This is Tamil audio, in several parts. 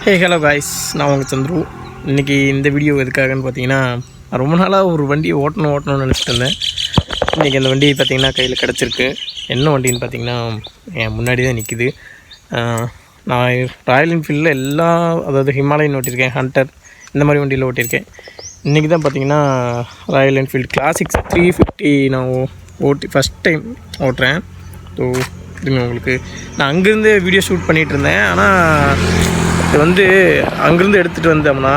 ஹலோ காய்ஸ், நான் உங்கள் சந்துரு. இன்றைக்கி இந்த வீடியோ எதுக்காகன்னு பார்த்தீங்கன்னா, ரொம்ப நாளாக ஒரு வண்டியை ஓட்டணும்னு நினச்சிட்டு இருந்தேன். இன்றைக்கி அந்த வண்டி பார்த்திங்கன்னா கையில் கிடச்சிருக்கு. என்ன வண்டின்னு பார்த்தீங்கன்னா என் முன்னாடி தான் நிற்கிது. நான் ராயல் என்ஃபீல்டில் அதாவது ஹிமாலயன் ஓட்டியிருக்கேன், ஹண்டர் இந்த மாதிரி வண்டியில் ஓட்டியிருக்கேன். இன்றைக்கி தான் பார்த்திங்கன்னா ராயல் என்ஃபீல்டு கிளாசிக்ஸ் 350 நான் ஃபஸ்ட் டைம் ஓட்டுறேன். ஸோ இருங்க, உங்களுக்கு நான் அங்கேருந்து வீடியோ ஷூட் பண்ணிகிட்டு இருந்தேன். ஆனால் இது வந்து அங்கேருந்து எடுத்துகிட்டு வந்தோம்னா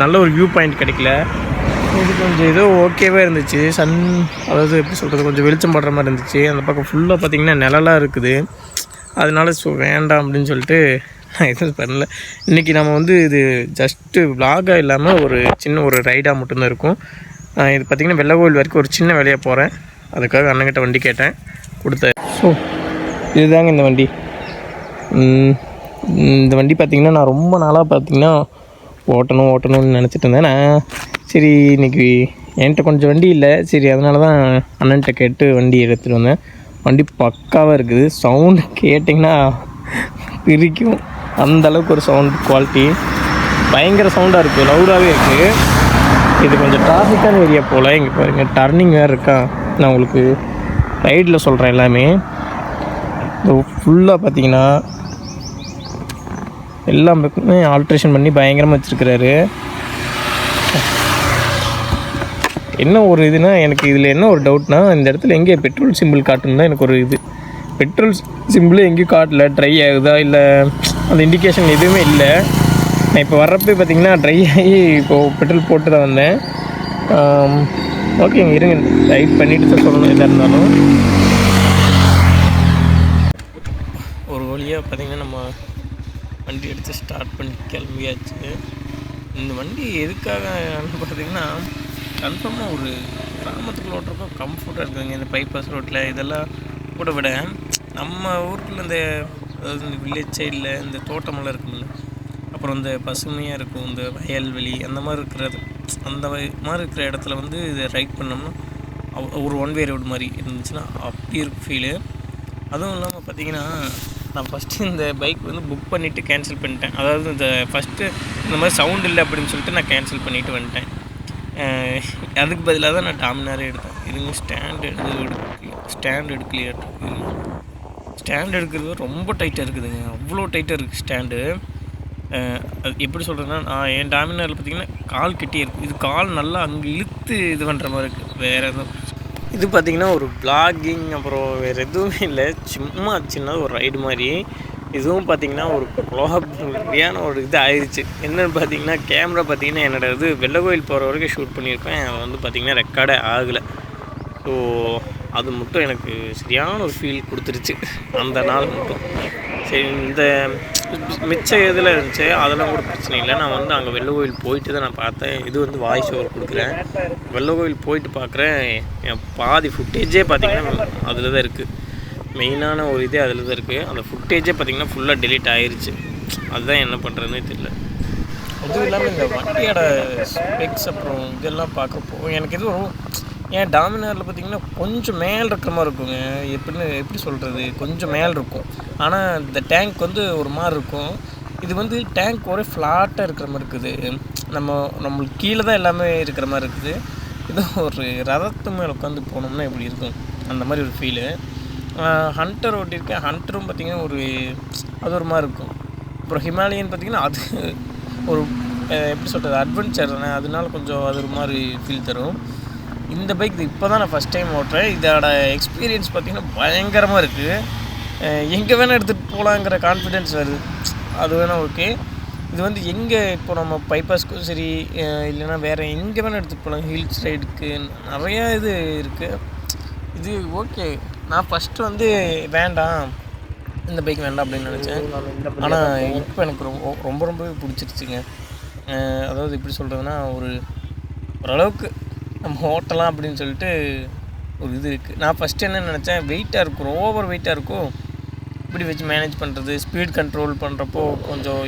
நல்ல ஒரு வியூ பாயிண்ட் கிடைக்கல. இது கொஞ்சம் ஏதோ ஓகேவே இருந்துச்சு. அதாவது எப்படி சொல்கிறது, கொஞ்சம் வெளிச்சம் படுற மாதிரி இருந்துச்சு. அந்த பக்கம் ஃபுல்லாக பார்த்திங்கன்னா நிழலாக இருக்குது. அதனால வேண்டாம் அப்படின்னு சொல்லிட்டு நான் எதுவும் பண்ணல. இன்றைக்கி நம்ம வந்து இது ஜஸ்ட்டு விலாகாக இல்லாமல் ஒரு சின்ன ஒரு ரைடாக மட்டும்தான் இருக்கும். இது பார்த்திங்கன்னா வெள்ளகோவில் வரைக்கும் ஒரு சின்ன வேலையாக போகிறேன். அதுக்காக அண்ணங்கிட்ட வண்டி கேட்டேன், கொடுத்தேன். ஸோ இதுதாங்க இந்த வண்டி. இந்த வண்டி பார்த்திங்கன்னா நான் ரொம்ப நாளாக பார்த்திங்கன்னா ஓட்டணும்னு நினச்சிட்டு இருந்தேன். நான் சரி இன்றைக்கி என்கிட்ட கொஞ்சம் வண்டி இல்லை, சரி அதனால தான் அண்ணன்ட்ட கேட்டு வண்டி எடுத்துகிட்டு வந்தேன். வண்டி பக்காவாக இருக்குது. சவுண்டு கேட்டிங்கன்னா பிரிக்கும், அந்தளவுக்கு ஒரு சவுண்ட் குவாலிட்டி பயங்கர சவுண்டாக இருக்குது, லவுடாகவே இருக்குது. இது கொஞ்சம் டிராஃபிக்கான ஏரியா போல். இங்கே பாருங்கள், டர்னிங் வேறு இருக்கா. நான் உங்களுக்கு ரைடில் சொல்கிறேன் எல்லாமே. ஃபுல்லாக பார்த்திங்கன்னா எல்லாமே ஆல்ட்ரேஷன் பண்ணி பயங்கரமாக வச்சுருக்கிறாரு. என்ன ஒரு இதுனா, எனக்கு இதில் என்ன ஒரு டவுட்னா, இந்த இடத்துல எங்கே பெட்ரோல் சிம்பிள் காட்டுன்னு எனக்கு ஒரு இது. பெட்ரோல் சிம்பிள் எங்கேயும் காட்டல. ட்ரை ஆகுதா இல்லை அந்த இண்டிகேஷன் எதுவுமே இல்லை. நான் இப்போ வர்றப்போ பார்த்திங்கன்னா ட்ரை ஆகி இப்போது பெட்ரோல் போட்டு தான் வந்தேன். ஓகேங்க, இருங்க ரைட் பண்ணிவிட்டு தான் சொல்லணும் எதாக இருந்தாலும். ஒரு வழியாக பார்த்திங்கன்னா நம்ம வண்டி எடுத்து ஸ்டார்ட் பண்ணி கிளம்பியாச்சு. இந்த வண்டி எதுக்காக பார்த்திங்கன்னா கன்ஃபார்மாக ஒரு கிராமத்துக்குள்ள ஓட்டுறப்போ கம்ஃபர்ட்டாக இருக்குதுங்க. இந்த பைபாஸ் ரோட்டில் இதெல்லாம் கூட விட நம்ம ஊருக்குள்ள இந்த அதாவது இந்த வில்லேஜ் சைடில் இந்த தோட்டமெல்லாம் இருக்கும்ல, அப்புறம் இந்த பசுமையாக இருக்கும், இந்த வயல்வெளி அந்த மாதிரி இருக்கிறது, அந்த மாதிரி இருக்கிற இடத்துல வந்து இதை ரைட் பண்ணோம்னா ஒரு ஒன் வே ரோடு மாதிரி இருந்துச்சுன்னா அப்படி இருக்கும் ஃபீலு. அதுவும் இல்லாமல் பார்த்திங்கன்னா நான் ஃபஸ்ட்டு இந்த பைக் வந்து புக் பண்ணிவிட்டு கேன்சல் பண்ணிட்டேன். அதாவது இந்த ஃபஸ்ட்டு இந்த மாதிரி சவுண்ட் இல்லை அப்படின்னு சொல்லிட்டு நான் கேன்சல் பண்ணிவிட்டு வந்துட்டேன். அதுக்கு பதிலாக தான் நான் டாமினாரே எடுத்தேன். இதுங்க ஸ்டாண்ட் எடுக்கலையா? ஸ்டாண்ட் எடுக்கிறது ரொம்ப டைட்டாக இருக்குதுங்க, அவ்வளோ டைட்டாக இருக்குது ஸ்டாண்டு. அது எப்படி சொல்கிறதுன்னா, நான் என் டாமினாரில் பார்த்திங்கன்னா கால் கெட்டியே இருக்குது. இது கால் நல்லா அங்கே இழுத்து இது பண்ணுற மாதிரி இருக்குது. வேறு எதுவும் இது பார்த்திங்கன்னா ஒரு வ்ளாகிங் அப்புறம் வேறு எதுவுமே இல்லை, சும்மா சின்ன ஒரு ரைடு மாதிரி. இதுவும் பார்த்திங்கன்னா ஒரு வ்ளாகியான ஒரு இது ஆயிடுச்சு. என்னென்னு பார்த்திங்கன்னா கேமரா பார்த்திங்கன்னா என்னோடய இது வெள்ளகோவில் போகிற வரைக்கும் ஷூட் பண்ணியிருப்பேன். அது வந்து பார்த்திங்கன்னா ரெக்கார்டே ஆகலை. ஸோ அது மட்டும் எனக்கு சரியான ஒரு ஃபீல் கொடுத்துருச்சு அந்த நாள் மட்டும். சரி, இந்த மிச்சம் எதில் இருந்துச்சு அதெல்லாம் கூட பிரச்சனை இல்லை. நான் வந்து அங்கே வெள்ளகோவில் போயிட்டு தான் நான் பார்த்தேன். இது வந்து வாய்ஸ் ஓவர் கொடுக்குறேன். வெள்ளகோவில் போயிட்டு பார்க்குறேன், என் பாதி ஃபுட்டேஜே பார்த்திங்கன்னா அதில் தான் இருக்குது. மெயினான ஒரு இதே அதில் தான் இருக்குது. அந்த ஃபுட்டேஜே பார்த்திங்கன்னா ஃபுல்லாக டெலீட் ஆகிருச்சு. அதுதான் என்ன பண்ணுறதுனே தெரியல. அதுவும் இல்லாமல் இந்த வண்டியோட ஸ்பெக்ஸ் அப்புறம் இதெல்லாம் பார்க்குறப்போ எனக்கு இது ஒரு ஏன் டாமினாரில் பார்த்திங்கன்னா கொஞ்சம் மேல் இருக்கிற மாதிரி இருக்குங்க. எப்படி சொல்கிறது, கொஞ்சம் மேல் இருக்கும். ஆனால் இந்த டேங்க் வந்து ஒரு மாதிரி இருக்கும். இது வந்து டேங்க் ஒரே ஃப்ளாட்டாக இருக்கிற மாதிரி இருக்குது. நம்மளுக்கு கீழே தான் எல்லாமே இருக்கிற மாதிரி இருக்குது. இது ஒரு ரதத்து மேலே உட்காந்து போனோம்னா எப்படி இருக்கும், அந்த மாதிரி ஒரு ஃபீலு. ஹண்டர் ஓட்டியிருக்கேன். ஹண்டரும் பார்த்திங்கன்னா அது ஒரு மாதிரி இருக்கும். அப்புறம் ஹிமாலயன் பார்த்திங்கன்னா அது ஒரு எப்படி சொல்கிறது, அட்வென்ச்சர் தானே, அதனால கொஞ்சம் அது ஒரு மாதிரி ஃபீல் தரும். இந்த பைக் இப்போ தான் நான் ஃபஸ்ட் டைம் ஓட்டுறேன். இதோட எக்ஸ்பீரியன்ஸ் பார்த்திங்கன்னா பயங்கரமாக இருக்குது. எங்கே வேணால் எடுத்துகிட்டு போகலாங்கிற கான்ஃபிடென்ஸ் வருது. அது வேணால் ஓகே. இது வந்து எங்கே இப்போ நம்ம பைபாஸ்க்கும் சரி, இல்லைன்னா வேறு எங்கே வேணால் எடுத்துகிட்டு போகலாம். ஹில்ஸ் ரைடுக்கு நிறையா இது இருக்குது. இது ஓகே. நான் ஃபஸ்ட்டு வந்து வேண்டாம், இந்த பைக் வேண்டாம் அப்படின்னு நினச்சேன். ஆனால் இப்போ எனக்கு ரொம்பவே பிடிச்சிருச்சுங்க. அதாவது எப்படி சொல்கிறதுனா, ஓரளவுக்கு நம்ம ஓட்டலாம் அப்படின்னு சொல்லிட்டு ஒரு இது இருக்குது. நான் ஃபஸ்ட்டு என்ன நினச்சேன், வெயிட்டாக இருக்கும், ஓவர் வெயிட்டாக இருக்கும், இப்படி வச்சு மேனேஜ் பண்ணுறது, ஸ்பீட் கண்ட்ரோல் பண்ணுறப்போ கொஞ்சம்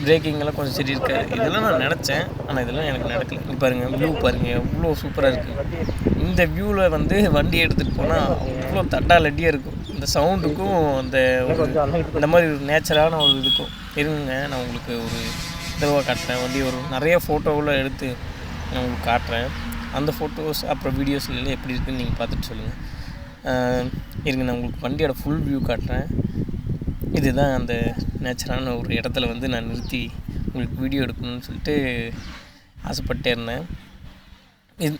பிரேக்கிங்கெல்லாம் கொஞ்சம் சரி இருக்காது, இதெல்லாம் நான் நினச்சேன். ஆனால் இதெல்லாம் எனக்கு நடக்கலை. இப்போ பாருங்கள், வியூ பாருங்கள் எவ்வளோ சூப்பராக இருக்குது. இந்த வியூவில் வந்து வண்டி எடுத்துகிட்டு போனால் அவ்வளோ தட்டாலட்டியாக இருக்கும். இந்த சவுண்டுக்கும் அந்த இந்த மாதிரி ஒரு நேச்சரான ஒரு இதுக்கும் இருங்க. நான் உங்களுக்கு ஒரு தடவை காட்டுறேன். வண்டி ஒரு நிறைய ஃபோட்டோவில் எடுத்து நான் உங்களுக்கு காட்டுறேன். அந்த ஃபோட்டோஸ் அப்புறம் வீடியோஸ்லாம் எப்படி இருக்குதுன்னு நீங்கள் பார்த்துட்டு சொல்லுங்கள். இருங்க, நான் உங்களுக்கு வண்டியோட ஃபுல் வியூ காட்டுறேன். இதுதான் அந்த நேச்சரான ஒரு இடத்துல வந்து நான் நிறுத்தி உங்களுக்கு வீடியோ எடுக்கணும்னு சொல்லிட்டு ஆசைப்பட்டே இருந்தேன். இது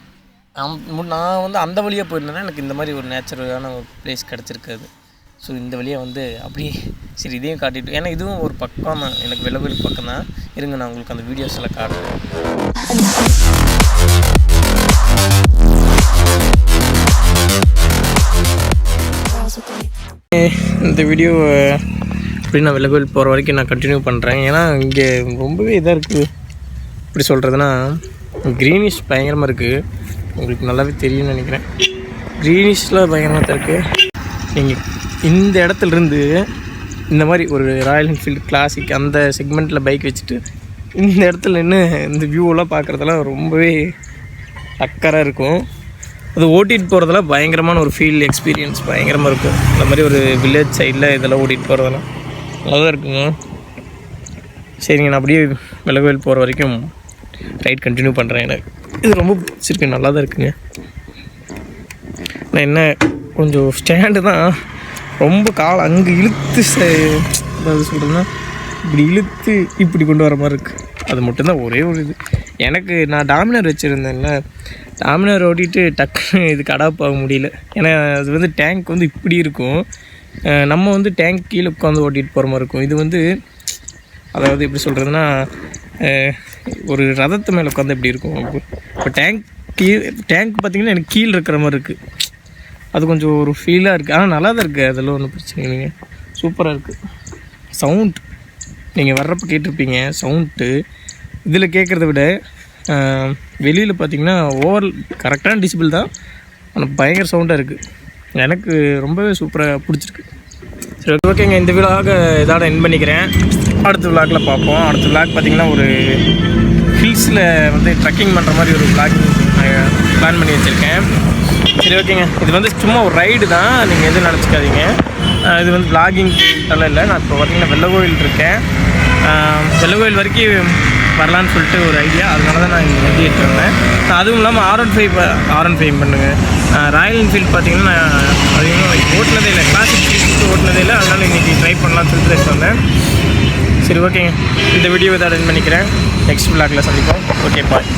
நான் வந்து அந்த வழியாக போயிருந்தேன்னா எனக்கு இந்த மாதிரி ஒரு நேச்சுரலான ஒரு பிளேஸ் கிடச்சிருக்காது. ஸோ இந்த வழியாக வந்து அப்படியே சரி இதையும் காட்டிட்டு, ஏன்னா இதுவும் ஒரு பக்கம் தான், எனக்கு வெள்ளவெளி பக்கம் தான். இருங்க, நான் உங்களுக்கு அந்த வீடியோஸ் எல்லாம் காட்டுறேன். இந்த வீடியோ அப்படி நான் வெள்ளவெளி போகிற வரைக்கும் நான் கண்டினியூ பண்ணுறேன். ஏன்னா இங்கே ரொம்பவே இதாக இருக்குது. எப்படி சொல்கிறதுனா, க்ரீனிஷ் பயங்கரமாக இருக்குது. உங்களுக்கு நல்லாவே தெரியும்னு நினைக்கிறேன். க்ரீனிஷில் பயங்கரமாக தான் இருக்குது. நீங்கள் இந்த இடத்துலேருந்து இந்த மாதிரி ஒரு ராயல் என்ஃபீல்டு கிளாசிக் அந்த செக்மெண்ட்டில் பைக் வச்சுட்டு இந்த இடத்துல நின்று இந்த வியூவெல்லாம் பார்க்குறதெல்லாம் ரொம்பவே டக்கராக இருக்கும். அது ஓட்டிகிட்டு போகிறதெல்லாம் பயங்கரமான ஒரு ஃபீல் எக்ஸ்பீரியன்ஸ் பயங்கரமாக இருக்கும். இந்த மாதிரி ஒரு வில்லேஜ் சைடில் இதெல்லாம் ஓட்டிகிட்டு போகிறதெல்லாம் நல்லா தான் இருக்குங்க. சரிங்க, நான் அப்படியே வெள்ளவெளி போகிற வரைக்கும் ரைட் கண்டினியூ பண்ணுறேன். எனக்கு இது ரொம்ப பிடிச்சிருக்கு, நல்லா தான் இருக்குங்க. நான் என்ன கொஞ்சம் ஸ்டாண்டு தான் ரொம்ப காலம் அங்கே இழுத்து அதாவது சொல்கிறேன்னா இப்படி இழுத்து இப்படி கொண்டு வர மாதிரி இருக்குது. அது மட்டும்தான் ஒரே ஒரு இது. எனக்கு நான் டாமினர் வச்சுருந்தேன்ல, டாமினர் ஓட்டிகிட்டு டக்குன்னு இதுக்கு அடாப்ட் ஆக முடியல. ஏன்னா அது வந்து டேங்க் வந்து இப்படி இருக்கும், நம்ம வந்து டேங்க் கீழே உட்காந்து ஓட்டிகிட்டு போகிற மாதிரி இருக்கும். இது வந்து அதாவது எப்படி சொல்கிறதுனா ஒரு ரதத்து மேலே உட்காந்து எப்படி இருக்கும். இப்போ டேங்க் பார்த்திங்கன்னா எனக்கு கீழே இருக்கிற மாதிரி இருக்குது. அது கொஞ்சம் ஒரு ஃபீலாக இருக்குது. ஆனால் நல்லா தான் இருக்குது, அதெல்லாம் ஒன்றும் பிரச்சனை இல்லைங்க. சூப்பராக இருக்குது. சவுண்ட் நீங்கள் வர்றப்போ கேட்டிருப்பீங்க. சவுண்டு இதில் கேட்குறத விட வெளியில் பார்த்திங்கன்னா கரெக்டான டிசிபிள் தான், ஆனால் பயங்கர சவுண்டாக இருக்குது. எனக்கு ரொம்பவே சூப்பராக பிடிச்சிருக்கு. சரி, ஓகேங்க, இந்த விழாக இதோட என் பண்ணிக்கிறேன். அடுத்த விழாக்கில் பார்ப்போம். அடுத்த விழாக் பார்த்திங்கன்னா ஒரு ஹில்ஸில் வந்து ட்ரெக்கிங் பண்ணுற மாதிரி ஒரு விழாக் பிளான் பண்ணி வச்சுருக்கேன். சரி, ஓகேங்க, இது வந்து சும்மா ஒரு ரைடு தான், நீங்கள் எதுவும் நினச்சிக்காதீங்க. இது வந்து விளாகிங்லாம் இல்லை. நான் இப்போ பார்த்திங்கன்னா வெள்ளக்கோயில் இருக்கேன். வெள்ளக்கோயில் வரைக்கும் வரலான்னு சொல்லிட்டு ஒரு ஐடியா, அதனால தான் நான் இங்கே வண்டி எடுத்து வந்தேன். அதுவும் இல்லாமல் R15 பண்ணுங்க. ராயல் என்ஃபீல்டு பார்த்திங்கன்னா நான் அதிகமாக ஓட்டினதே இல்லை, கிளாசிக் ஃபீல்டு ஓட்டினதே இல்லை. அதனால் இன்றைக்கி ட்ரை பண்ணலான்னு சொல்லிட்டு எடுத்து வந்தேன். சரி, ஓகேங்க, இந்த வீடியோ இதை அட்டெண்ட் பண்ணிக்கிறேன். நெக்ஸ்ட் விளாகில் சந்திப்போம். ஓகே, பாய்.